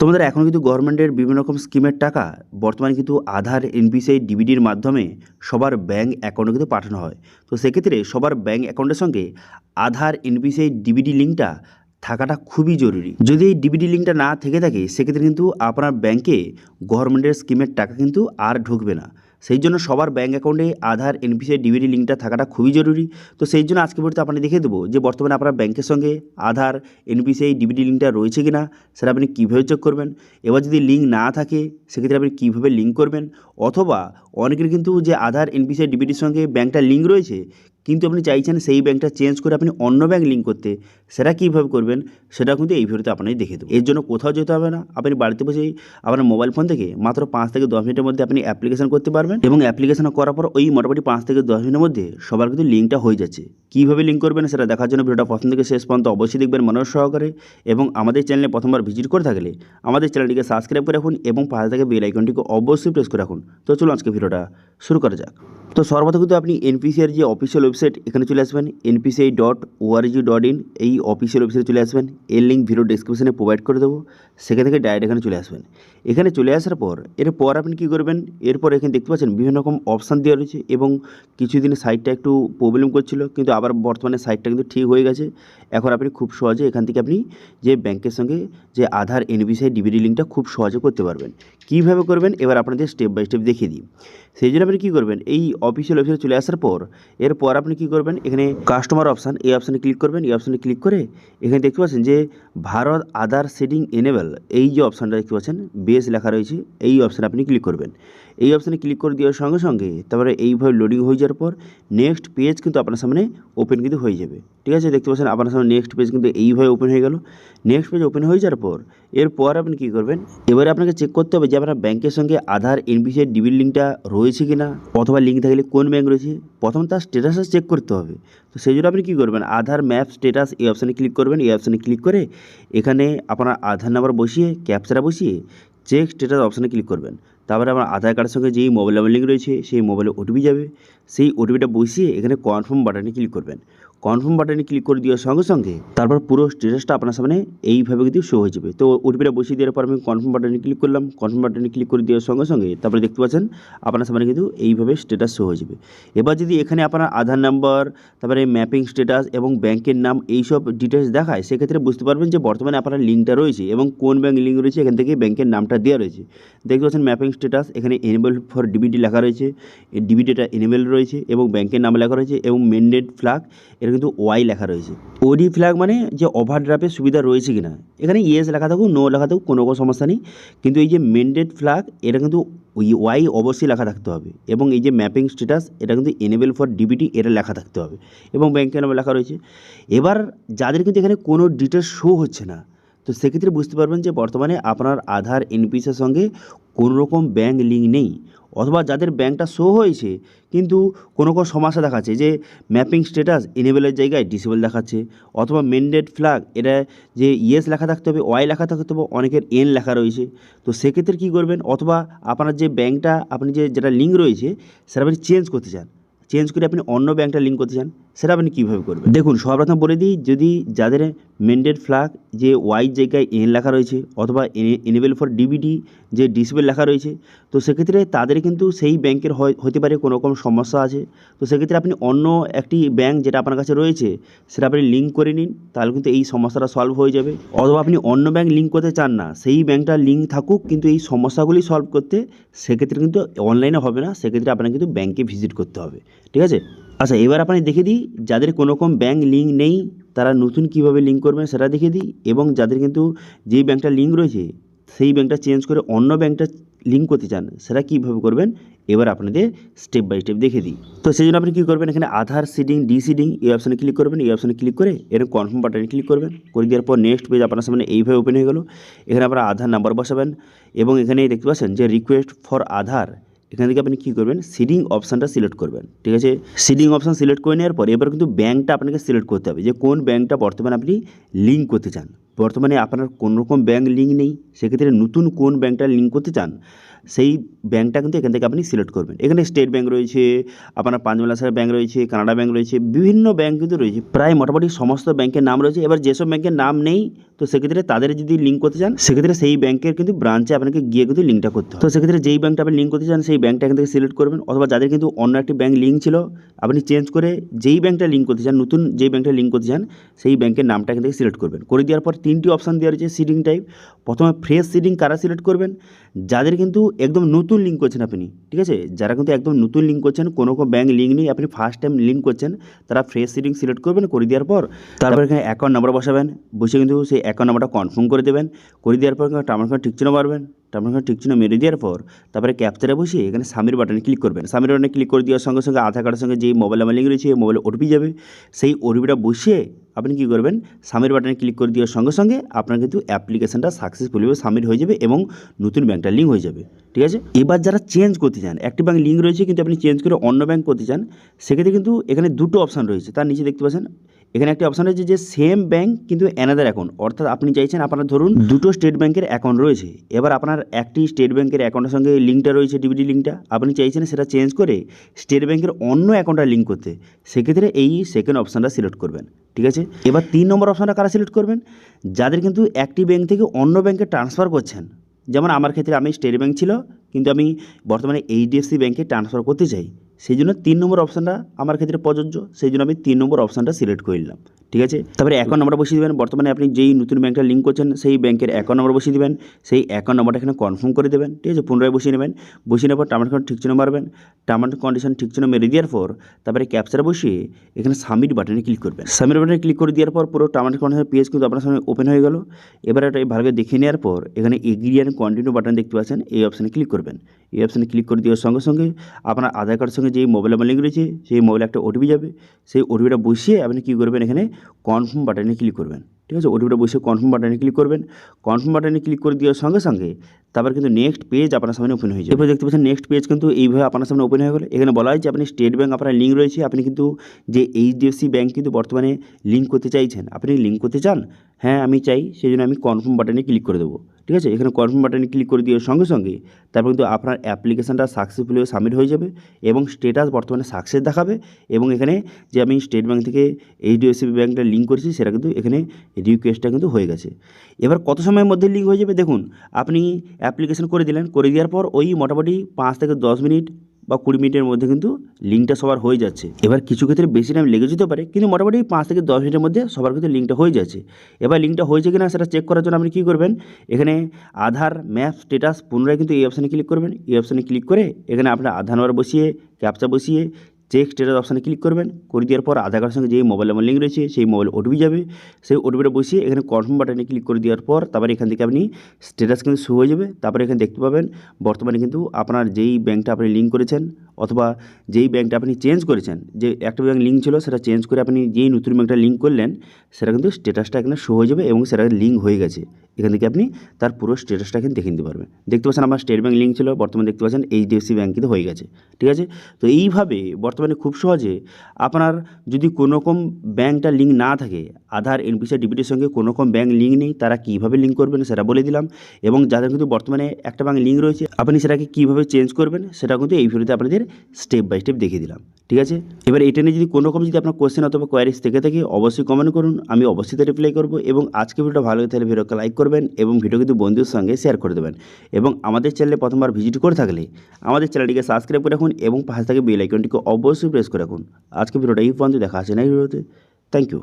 তোমাদের এখন কিন্তু গভর্নমেন্টের বিভিন্ন রকম স্কিমের টাকা বর্তমানে কিন্তু আধার এনপিসিআই ডিবিডির মাধ্যমে সবার ব্যাঙ্ক অ্যাকাউন্টে কিন্তু পাঠানো হয়। তো সেক্ষেত্রে সবার ব্যাঙ্ক অ্যাকাউন্টের সঙ্গে আধার এনপিসিআই ডিবিডি লিঙ্কটা থাকাটা খুবই জরুরি। যদি এই ডিবিডি লিঙ্কটা না থেকে থাকে সেক্ষেত্রে কিন্তু আপনার ব্যাঙ্কে গভর্নমেন্টের স্কিমের টাকা কিন্তু আর ঢুকবে না। সেই জন্য সবার ব্যাঙ্ক অ্যাকাউন্টে আধার এনপিসিআই ডিবিডি লিঙ্কটা থাকাটা খুবই জরুরি। তো সেই জন্য আজকে ভিডিওতে আপনাকে দেখিয়ে দেবো যে বর্তমানে আপনার ব্যাঙ্কের সঙ্গে আধার এনপিসিআই ডিবিডি লিঙ্কটা রয়েছে কিনা, সেটা আপনি কীভাবে চেক করবেন। এবার যদি লিঙ্ক না থাকে সেক্ষেত্রে আপনি কীভাবে লিঙ্ক করবেন, অথবা অনেকের কিন্তু যে আধার এনপিসিআই ডিবিডির সঙ্গে ব্যাঙ্কটা লিঙ্ক রয়েছে কিন্তু আপনি চাইছেন সেই ব্যাঙ্কটা চেঞ্জ করে আপনি অন্য ব্যাঙ্ক লিঙ্ক করতে, সেটা কীভাবে করবেন সেটা কিন্তু এই ভিডিওতে আপনাকে দেখে দেবো। এর জন্য কোথাও যেতে হবে না, আপনি বাড়িতে বসেই আপনার মোবাইল ফোন থেকে মাত্র 5 থেকে 10 মিনিটের মধ্যে আপনি অ্যাপ্লিকেশন করতে পারবেন, এবং অ্যাপ্লিকেশন করার পর ওই মোটামুটি 5 থেকে 10 মিনিটের মধ্যে সবার কিন্তু লিঙ্কটা হয়ে যাচ্ছে। কীভাবে লিঙ্ক করবেন সেটা দেখার জন্য ভিডিওটা প্রথম থেকে শেষ পর্যন্ত অবশ্যই দেখবেন মনোযোগ সহকারে, এবং আমাদের চ্যানেলে প্রথমবার ভিজিট করে থাকলে আমাদের চ্যানেলটিকে সাবস্ক্রাইব করে রাখুন এবং পাশে থেকে বেল আইকনটিকে অবশ্যই প্রেস করে রাখুন। তো চলুন আজকে ভিডিওটা শুরু করা যাক। তো সর্বপ্রথম কিন্তু আপনি এনপিসিআইয়ের যে অফিসিয়াল ওয়েবসাইট এখানে চলে আসবেন, npci.org.in এই অফিসিয়াল ওয়েবসাইটে চলে আসবেন। এর লিঙ্ক ভিডিও ডেসক্রিপশনে প্রোভাইড করে দেবো, সেখান থেকে ডাইরেক্ট এখানে চলে আসবেন। এখানে চলে আসার পর এরপর আপনি কী করবেন, এরপর এখানে দেখতে পাচ্ছেন বিভিন্ন রকম অপশান দেওয়া রয়েছে, এবং কিছুদিন সাইটটা একটু প্রবলেম করছিল কিন্তু আবার বর্তমানে সাইটটা কিন্তু ঠিক হয়ে গেছে। এখন আপনি খুব সহজে এখান থেকে আপনি যে ব্যাংকের সঙ্গে যে আধার এনপিসিআই ডিবিডি লিঙ্কটা খুব সহজে করতে পারবেন। কীভাবে করবেন এবার আপনাদের স্টেপ বাই স্টেপ দেখিয়ে দিই। সেই জন্য আপনি কী করবেন, এই অফিসিয়াল ওয়েবসাইটে চলে আসার পর এরপর আপনি কী করবেন, এখানে কাস্টমার অপশান এই অপশানে ক্লিক করবেন। এই অপশানে ক্লিক করে এখানে দেখতে পাচ্ছেন যে ভারত আধার সেটিং এনেবল এই যে অপশানটা দেখতে পাচ্ছেন বেস লেখা রয়েছে, এই অপশানে আপনি ক্লিক করবেন। এই অপশানে ক্লিক করে দেওয়ার সঙ্গে সঙ্গে তারপরে এইভাবে লোডিং হয়ে যাওয়ার পর নেক্সট পেজ কিন্তু আপনার সামনে ওপেন কিন্তু হয়ে যাবে। ঠিক আছে, দেখতে পাচ্ছেন আপনার সামনে নেক্সট পেজ কিন্তু এইভাবে ওপেন হয়ে গেল। নেক্সট পেজ ওপেন হয়ে যাওয়ার পর এরপর আপনি কী করবেন, এবারে আপনাকে চেক করতে হবে যে আপনার ব্যাংকের সঙ্গে আধার এনপিসিআই ডিবিডি লিঙ্কটা রয়েছে কি না, অথবা লিঙ্ক থাকলে কোন ব্যাংক রয়েছে, প্রথম তার স্ট্যাটাসটা চেক করতে হবে। তো সেই জন্য আপনি কী করবেন, আধার ম্যাপ স্ট্যাটাস এই অপশানে ক্লিক করবেন। এই অপশানে ক্লিক করে এখানে আপনার আধার নাম্বার বসিয়ে ক্যাপচাটা বসিয়ে চেক স্ট্যাটাস অপশানে ক্লিক করবেন। তারপরে আমার আধার কার্ডের সঙ্গে যেই মোবাইল নাম্বার লিঙ্ক রয়েছে সেই মোবাইলে ওটিপি যাবে, সেই ওটিপিটা বসিয়ে এখানে কনফার্ম বাটনে ক্লিক করবেন। কনফার্ম বাটনে ক্লিক করে দেওয়ার সঙ্গে সঙ্গে তারপর পুরো স্ট্যাটাসটা আপনার সামনে এইভাবে কিন্তু শো হয়ে যাবে। তো ওটিপিটা বসিয়ে দেওয়ার পর আমি কনফার্ম বাটনে ক্লিক করলাম। কনফার্ম বাটনে ক্লিক করে দেওয়ার সঙ্গে সঙ্গে তারপরে দেখতে পাচ্ছেন আপনার সামনে কিন্তু এইভাবে স্ট্যাটাস শো হয়ে যাবে। এবার যদি এখানে আপনার আধার নাম্বার, তারপরে ম্যাপিং স্ট্যাটাস এবং ব্যাংকের নাম এইসব ডিটেলস দেখায়, সেক্ষেত্রে বুঝতে পারবেন যে বর্তমানে আপনার লিঙ্কটা রয়েছে এবং কোন ব্যাংক লিঙ্ক রয়েছে, এখান থেকে ব্যাংকের নামটা দেওয়া রয়েছে। দেখতে পাচ্ছেন ম্যাপিং স্ট্যাটাস এখানে এনেবল ফর ডিবিডি লেখা রয়েছে, ডিবিডিটা এনেবল রয়েছে এবং ব্যাংকের নাম লেখা রয়েছে, এবং মেন্ডেড ফ্ল্যাগ এটা কিন্তু ওয়াই লেখা রয়েছে। ওডি ফ্ল্যাগ মানে যে ওভারড্রাফের সুবিধা রয়েছে কিনা, এখানে ইয়েস লেখা থাকুক নো লেখা থাকুক কোনো সমস্যা নেই, কিন্তু এই যে মেন্ডেড ফ্ল্যাগ এটা কিন্তু ওই ওয়াই অবশ্যই লেখা থাকতে হবে, এবং এই যে ম্যাপিং স্ট্যাটাস এটা কিন্তু এনেবল ফর ডিবিডি এটা লেখা থাকতে হবে, এবং ব্যাংকের নাম লেখা রয়েছে। এবার যাদের কিন্তু এখানে কোনো ডিটেলস শো হচ্ছে না, তো সেক্ষেত্রে বুঝতে পারবেন যে বর্তমানে আপনার আধার এনপিসির সঙ্গে কোনো রকম ব্যাংক লিঙ্ক নেই, অথবা যাদের ব্যাংকটা শো হয়েছে কিন্তু কোনো সমস্যা দেখাচ্ছে যে ম্যাপিং স্ট্যাটাস এনেবেলের জায়গায় ডিসেবল দেখাচ্ছে, অথবা মেন্ডেড ফ্ল্যাগ এটা যে ইয়েস লেখা থাকতে হবে ওয়াই লেখা থাকতে হবে, অনেকের এন লেখা রয়েছে। তো সেক্ষেত্রে কী করবেন, অথবা আপনার যে ব্যাংকটা আপনি যেটা লিঙ্ক রয়েছে সেটা আপনি চেঞ্জ করতে চান, চেঞ্জ করে আপনি অন্য ব্যাংকটা লিঙ্ক করতে চান, সেটা আপনি কীভাবে করবেন। দেখুন সর্বপ্রথম বলে দিই, যদি যাদের মেন্ডেড ফ্ল্যাগ যে ওয়াই জায়গায় এন লেখা রয়েছে, অথবা এনেবল ফর ডিবিডি যে ডিসেবল লেখা রয়েছে, তো সেক্ষেত্রে তাদের কিন্তু সেই ব্যাংকের হতে পারে কোনো রকম সমস্যা আছে। তো সেক্ষেত্রে আপনি অন্য একটি ব্যাংক যেটা আপনার কাছে রয়েছে সেটা আপনি লিঙ্ক করে নিন, তাহলে কিন্তু এই সমস্যাটা সলভ হয়ে যাবে। অথবা আপনি অন্য ব্যাংক লিঙ্ক করতে চান না, সেই ব্যাংকটা লিঙ্ক থাকুক কিন্তু এই সমস্যাগুলি সলভ করতে, সেক্ষেত্রে কিন্তু অনলাইনে হবে না, সেক্ষেত্রে আপনাকে কিন্তু ব্যাংকে ভিজিট করতে হবে। ঠিক আছে, আচ্ছা এবার আপনি দেখে দিই যাদের কোনো রকম ব্যাংক লিঙ্ক নেই তারা নতুন কীভাবে লিঙ্ক করবেন সেটা দেখে দিই, এবং যাদের কিন্তু যেই ব্যাংকটা লিঙ্ক রয়েছে সেই ব্যাংকটা চেঞ্জ করে অন্য ব্যাংকটা লিঙ্ক করতে চান সেটা কীভাবে করবেন এবার আপনাদের স্টেপ বাই স্টেপ দেখে দিই। তো সেই জন্য আপনি কী করবেন, এখানে আধার সিডিং ডিসিডিং এই অপশানে ক্লিক করবেন। এই অপশানে ক্লিক করে এর কনফার্ম বাটনে ক্লিক করবেন, করে দেওয়ার পর নেক্সট পেজ আপনার সামনে এইভাবে ওপেন হয়ে গেল। এখানে আপনার আধার নাম্বার বসাবেন, এবং এখানে দেখতে পাচ্ছেন যে রিকোয়েস্ট ফর আধার, এখান থেকে আপনি কী করবেন সিডিং অপশানটা সিলেক্ট করবেন। ঠিক আছে, সিডিং অপশান সিলেক্ট করে নেওয়ার পর এবার কিন্তু ব্যাংকটা আপনাকে সিলেক্ট করতে হবে যে কোন ব্যাংকটা বর্তমানে আপনি লিঙ্ক করতে চান। বর্তমানে আপনার কোনো রকম ব্যাঙ্ক লিঙ্ক নেই, সেক্ষেত্রে নতুন কোন ব্যাঙ্কটা লিঙ্ক করতে চান সেই ব্যাঙ্কটা কিন্তু এখান থেকে আপনি সিলেক্ট করবেন। এখানে স্টেট ব্যাঙ্ক রয়েছে, আপনার পাঞ্জাব ন্যাশনাল ব্যাঙ্ক রয়েছে, কানাডা ব্যাঙ্ক রয়েছে, বিভিন্ন ব্যাঙ্ক কিন্তু রয়েছে, প্রায় মোটামুটি সমস্ত ব্যাঙ্কের নাম রয়েছে। এবার যেসব ব্যাঙ্কের নাম নেই তো সেক্ষেত্রে তাদের যদি লিঙ্ক করতে চান সেক্ষেত্রে সেই ব্যাঙ্কের কিন্তু ব্রাঞ্চে আপনাকে গিয়ে কিন্তু লিঙ্কটা করতে হবে। তো সেক্ষেত্রে যেই ব্যাঙ্কটা আপনি লিঙ্ক করতে চান সেই ব্যাঙ্কটা এখান থেকে সিলেক্ট করবেন, অথবা যাদের কিন্তু অন্য একটি ব্যাঙ্ক লিঙ্ক ছিল আপনি চেঞ্জ করে যেই ব্যাঙ্কটা লিঙ্ক করতে চান, নতুন যেই ব্যাঙ্কটা লিঙ্ক করতে চান সেই ব্যাঙ্কের নামটা এখান থেকে সিলেক্ট করবেন। করে দেওয়ার পর 3টি অপশান দেওয়া রয়েছে সিডিং টাইপ। প্রথমে ফ্রেশ সিডিং কারা সিলেক্ট করবেন, যাদের কিন্তু একদম নতুন লিঙ্ক করছেন আপনি, ঠিক আছে, যারা কিন্তু একদম নতুন লিঙ্ক করছেন, কোনো ব্যাঙ্ক লিঙ্ক নেই, আপনি ফার্স্ট টাইম লিঙ্ক করছেন, তারা ফ্রেশ সিডিং সিলেক্ট করবেন। করে দেওয়ার পর তারপর এখানে অ্যাকাউন্ট নাম্বার বসাবেন, বসে কিন্তু সেই অ্যাকাউন্ট নাম্বারটা কনফার্ম করে দেবেন। করে দেওয়ার পর টার্ম ঠিক চিহ্ন মারবেন, টার্ম ঠিক চিহ্ন মেরে দেওয়ার পর তারপরে ক্যাপচারে বসিয়ে এখানে সাবমিট বাটনে ক্লিক করবেন। সাবমিট বাটনে ক্লিক করে দেওয়ার সঙ্গে সঙ্গে আধার কার্ডের সঙ্গে যেই মোবাইল নাম্বার লিঙ্ক রয়েছে মোবাইলে ওটিপি যাবে, সেই ওটিপিটা বসিয়ে আপনি কী করবেন, সাবমিট বাটনে ক্লিক করে দেওয়ার সঙ্গে সঙ্গে আপনার কিন্তু অ্যাপ্লিকেশনটা সাকসেসফুলিভাবে সাবমিট হয়ে যাবে এবং নতুন ব্যাঙ্কটা লিঙ্ক হয়ে যাবে, ঠিক আছে। এবার যারা চেঞ্জ করতে চান, একটি ব্যাঙ্ক লিঙ্ক রয়েছে কিন্তু আপনি চেঞ্জ করে অন্য ব্যাঙ্ক করতে চান, সেক্ষেত্রে কিন্তু এখানে দুটো অপশান রয়েছে। তার নিচে দেখতে পাচ্ছেন এখানে একটি অপশান রয়েছে যে সেম ব্যাঙ্ক কিন্তু অ্যানাদার অ্যাকাউন্ট, অর্থাৎ আপনি চাইছেন আপনার ধরুন দুটো স্টেট ব্যাঙ্কের অ্যাকাউন্ট রয়েছে, এবার আপনার একটি স্টেট ব্যাঙ্কের অ্যাকাউন্টের সঙ্গে লিঙ্কটা রয়েছে ডিবিটি লিঙ্কটা, আপনি চাইছেন সেটা চেঞ্জ করে স্টেট ব্যাঙ্কের অন্য অ্যাকাউন্টটা লিঙ্ক করতে, সেক্ষেত্রে এই সেকেন্ড অপশানটা সিলেক্ট করবেন, ঠিক আছে। এবার 3 নম্বর অপশানটা কারা সিলেক্ট করবেন, যাদের কিন্তু একটি ব্যাঙ্ক থেকে অন্য ব্যাঙ্কে ট্রান্সফার করছেন। যেমন আমার ক্ষেত্রে আমি স্টেট ব্যাঙ্ক ছিল কিন্তু আমি বর্তমানে এইচডিএফসি ব্যাঙ্কে ট্রান্সফার করতে চাই, সেই জন্য 3 নম্বর অপশানটা আমার ক্ষেত্রে প্রযোজ্য, সেই জন্য আমি 3 নম্বর অপশানটা সিলেক্ট করে নিলাম, ঠিক আছে। তারপরে অ্যাকাউন্ট নাম্বার বসিয়ে দেবেন, বর্তমানে আপনি যেই নতুন ব্যাঙ্কটা লিঙ্ক করছেন সেই ব্যাঙ্কের অ্যাকাউন্ট নাম্বার বসিয়ে দেবেন, সেই অ্যাকাউন্ট নাম্বারটা এখানে কনফার্ম করে দেবেন, ঠিক আছে, পুনরায় বসিয়ে নেবেন। বসিয়ে নেওয়ার পর টার্ম অ্যান্ড ঠিক চিহ্ন মারবেন, টার্ম অ্যান্ড কন্ডিশন ঠিক চিহ্ন মেরে দেওয়ার পর তারপরে ক্যাপচার বসিয়ে এখানে সাবমিট বাটনে ক্লিক করবেন। সাবমিট বাটনে ক্লিক করে দেওয়ার পর পুরো টার্ম অ্যান্ড কন্ডিশন পেজ কিন্তু আপনার সামনে ওপেন হয়ে গেল। এবার এটা ভালো করে দেখে নেওয়ার পর এখানে এগ্রি অ্যান্ড কন্টিনিউ বাটন দেখতে পাচ্ছেন, এই অপশানে ক্লিক করবেন। এই অপশানে ক্লিক করে দেওয়ার সঙ্গে সঙ্গে আপনার আধার কার্ডের সঙ্গে যেই মোবাইল নাম্বার লিঙ্ক রয়েছে সেই মোবাইলে একটা ওটিপি যাবে, সেই ওটিপিটা বসিয়ে আপনি কী করবেন, এখানে কনফার্ম বাটনে ক্লিক করবেন, ঠিক আছে। ওটিপিটা বসে কনফার্ম বাটনে ক্লিক করবেন। কনফার্ম বাটনে ক্লিক করে দেওয়ার সঙ্গে সঙ্গে তারপর কিন্তু নেক্সট পেজ আপনার সামনে ওপেন হয়ে যাবে। এরপর দেখতে পাচ্ছেন নেক্সট পেজ কিন্তু এইভাবে আপনার সামনে ওপেন হয়ে গেল। এখানে বলা হয় যে আপনি স্টেট ব্যাঙ্ক আপনার লিঙ্ক রয়েছে, আপনি কিন্তু যে এইচডিএফসি ব্যাঙ্ক কিন্তু বর্তমানে লিঙ্ক করতে চাইছেন, আপনি লিঙ্ক করতে চান, হ্যাঁ আমি চাই, সেই জন্য আমি কনফার্ম বাটনে ক্লিক করে দেবো, ঠিক আছে। এখানে কনফার্ম বাটনে ক্লিক করে দেওয়ার সঙ্গে সঙ্গে তারপর কিন্তু আপনার অ্যাপ্লিকেশনটা সাকসেসফুলি সাবমিট হয়ে যাবে এবং স্টেটাস বর্তমানে সাকসেস দেখাবে, এবং এখানে যে আমি স্টেট ব্যাঙ্ক থেকে এইচডিএফসি ব্যাঙ্কটা লিঙ্ক করেছি সেটা কিন্তু এখানে রিকোয়েস্টটা কিন্তু হয়ে গেছে। এবার কত সময়ের মধ্যে লিঙ্ক হয়ে যাবে দেখুন, আপনি অ্যাপ্লিকেশন করে দিলেন, করে দেওয়ার পর ওই মোটামুটি 5 থেকে 10 মিনিট বা 20 মিনিটের মধ্যে কিন্তু লিঙ্কটা সবার হয়ে যাচ্ছে। এবার কিছু ক্ষেত্রে বেশি টাইম লেগে যেতে পারে, কিন্তু মোটামুটি 5 থেকে 10 মিনিটের মধ্যে সবার কিন্তু লিঙ্কটা হয়ে যাচ্ছে। এবার লিঙ্কটা হয়েছে কিনা সেটা চেক করার জন্য আপনি কী করবেন, এখানে আধার ম্যাপ স্ট্যাটাস পুনরায় কিন্তু এই অপশানে ক্লিক করবেন। এই অপশানে ক্লিক করে এখানে আপনার আধার নাম্বার বসিয়ে ক্যাপচা বসিয়ে চেক স্ট্যাটাস অপশানে ক্লিক করবেন। করে দেওয়ার পর আধার কার্ডের সঙ্গে যেই মোবাইল নাম্বার লিঙ্ক রয়েছে সেই মোবাইল ওটিপি যাবে, সেই ওটিপিটা বসিয়ে এখানে কনফার্ম বাটনে ক্লিক করে দেওয়ার পর তারপরে এখান থেকে আপনি স্ট্যাটাস কিন্তু শো হয়ে যাবে। তারপরে এখানে দেখতে পাবেন বর্তমানে কিন্তু আপনার যেই ব্যাঙ্কটা আপনি লিঙ্ক করেছেন অথবা যেই ব্যাঙ্কটা আপনি চেঞ্জ করেছেন, যে একটা ব্যাঙ্ক লিঙ্ক ছিল সেটা চেঞ্জ করে আপনি যেই নতুন ব্যাঙ্কটা লিঙ্ক করলেন সেটা কিন্তু স্ট্যাটাসটা এখানে শো হয়ে যাবে এবং সেটা লিঙ্ক হয়ে গেছে। এখান থেকে আপনি তার পুরো স্ট্যাটাসটা এখানে দেখে নিতে পারবেন। দেখতে পাচ্ছেন আমার স্টেট ব্যাঙ্ক লিঙ্ক ছিল, বর্তমানে দেখতে পাচ্ছেন এইচডিএফসি ব্যাঙ্ক কিন্তু হয়ে গেছে, ঠিক আছে। তো এইভাবে বর্তমানে খুব সহজে আপনার যদি কোনো রকম ব্যাঙ্কটা লিঙ্ক না থাকে, আধার এনপিসিআই ডিবিটির সঙ্গে কোনো রকম ব্যাঙ্ক লিঙ্ক নেই, তারা কীভাবে লিঙ্ক করবেন সেটা বলে দিলাম, এবং যাদের কিন্তু বর্তমানে একটা ব্যাঙ্ক লিঙ্ক রয়েছে আপনি সেটাকে কীভাবে চেঞ্জ করবেন সেটা কিন্তু এই ভিডিওতে আপনাদের স্টেপ বাই স্টেপ দেখিয়ে দিলাম, ঠিক আছে। এবার এটা নিয়ে যদি কোনো রকম যদি আপনার কোয়েশ্চেন অথবা কোয়ারিজ থেকে থাকে অবশ্যই কমেন্ট করুন, আমি অবশ্যই তার রিপ্লাই করবো। এবং আজকে ভিডিওটা ভালো লাগে তাহলে ভিডিওকে লাইক করবেন এবং ভিডিও কিন্তু বন্ধুদের সঙ্গে শেয়ার করে দেবেন, এবং আমাদের চ্যানেলে প্রথমবার ভিজিট করে থাকলে আমাদের চ্যানেলটিকে সাবস্ক্রাইব করে রাখুন এবং পাশে থেকে বেল আইকনটিকে অবশ্যই প্রেস করে রাখুন। আজকে ভিডিওটা এই পর্যন্ত, দেখা আছে না এই ভিডিওতে। Thank you.